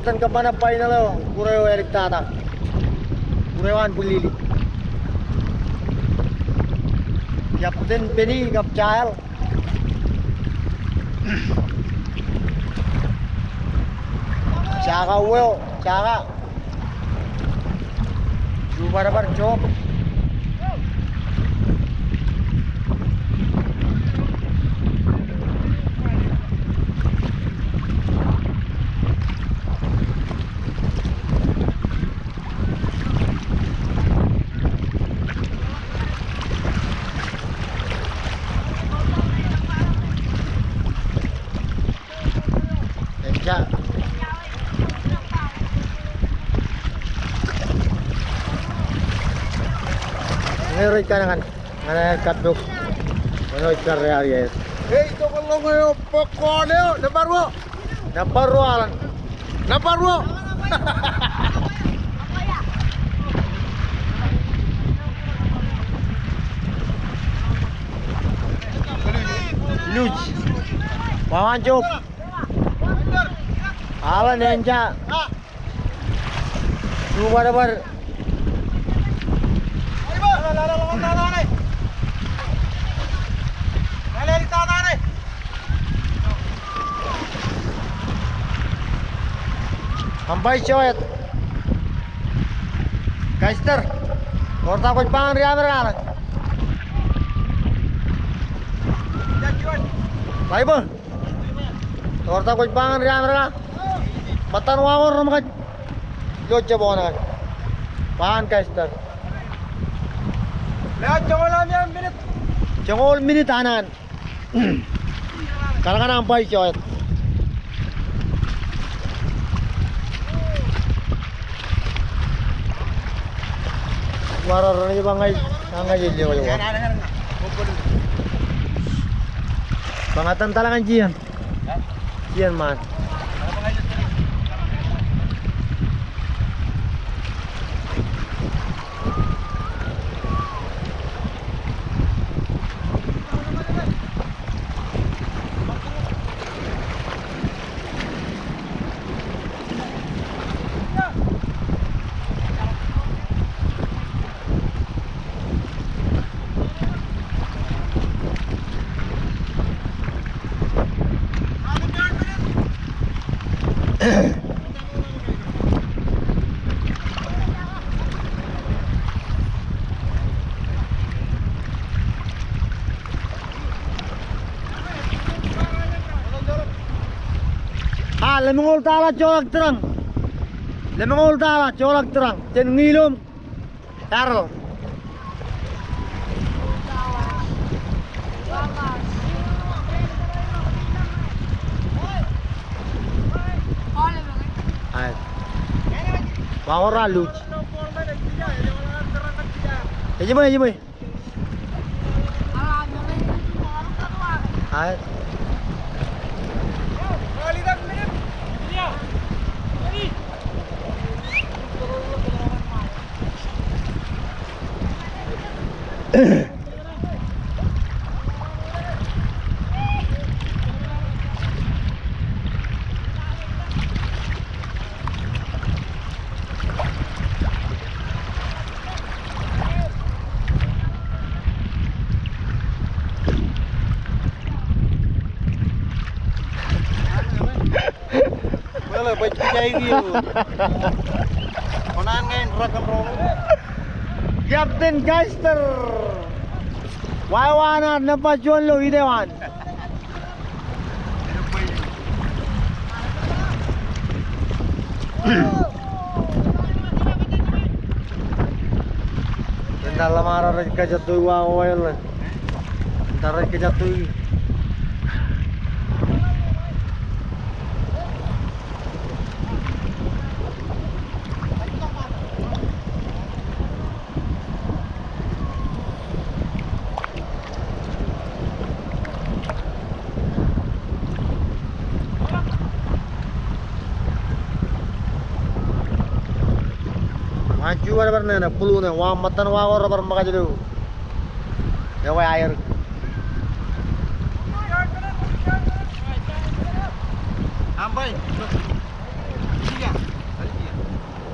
Tan kemana pain lo? Kureo erik tata. Kurewan pulili. Captain Penny kap child. Chaka well, chaka. Coba dapat job. Meron ka naman, mana katuk, ano ikar real Hey, itu kalau ngayo pokoknya, naparwo alang, naparwo. Luj, bawan cup, alang nenja, coba dapat. Sampai cewek, Kaister, orang takut pangan dia berapa? Baik bang, orang takut pangan dia berapa? Matan wawar rumah, jauh coba nak, pangan Kaister. Lihat jengol minit anan. Kalau kan sampai cewek. Warar ni bangai jadi ko. Pangatan talangan jian. Jian man. Lemengol tala colak terang. Lemengol tala colak terang. Jen ngilum. Tarl. Ay. Bawara luch. Eji boy. Ay. Wala baik jay view. Konan ngayon rakam rong. Captain Kaister. Waiwana napajuan lo idewan. Dalam arah kejatuh wawel. Ntar kejatuh. Jual barang na puluh na wa matan wa or barang maka jadi. Ya wa air. Ambai. Iya.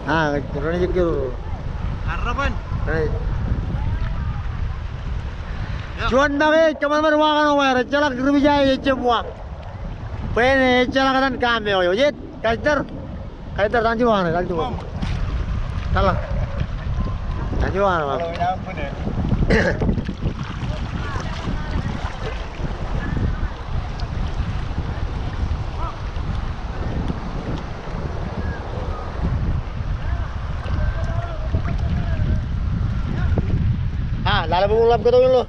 Ah, rani jikir. Harapan. Cuan dah ke mana wa kan wa air. Jalak rubi jaya cemua. Pene jalak kan kami yo. Jet, kaitar tanju wa na tanju. Salah. Tanju wa na. Kalau yang apa deh? Ah, lala mengulap ke tu lo.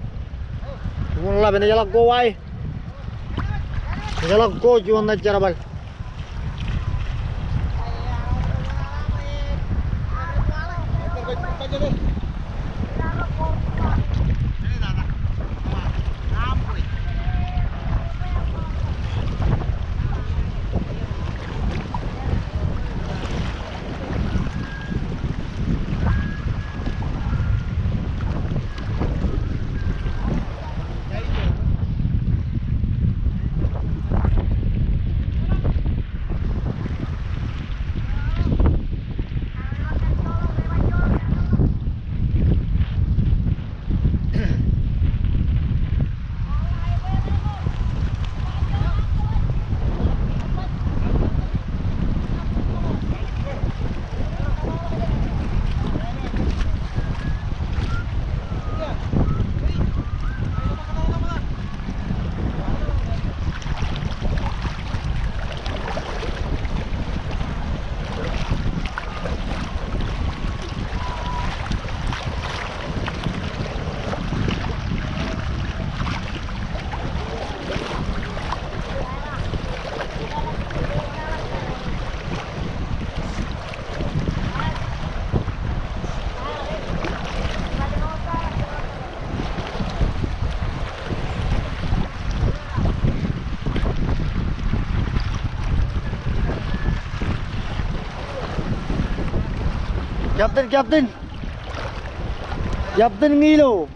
Mengulap ini jalak go wai. Jalak go jual nak cara bal. Captain ngilo.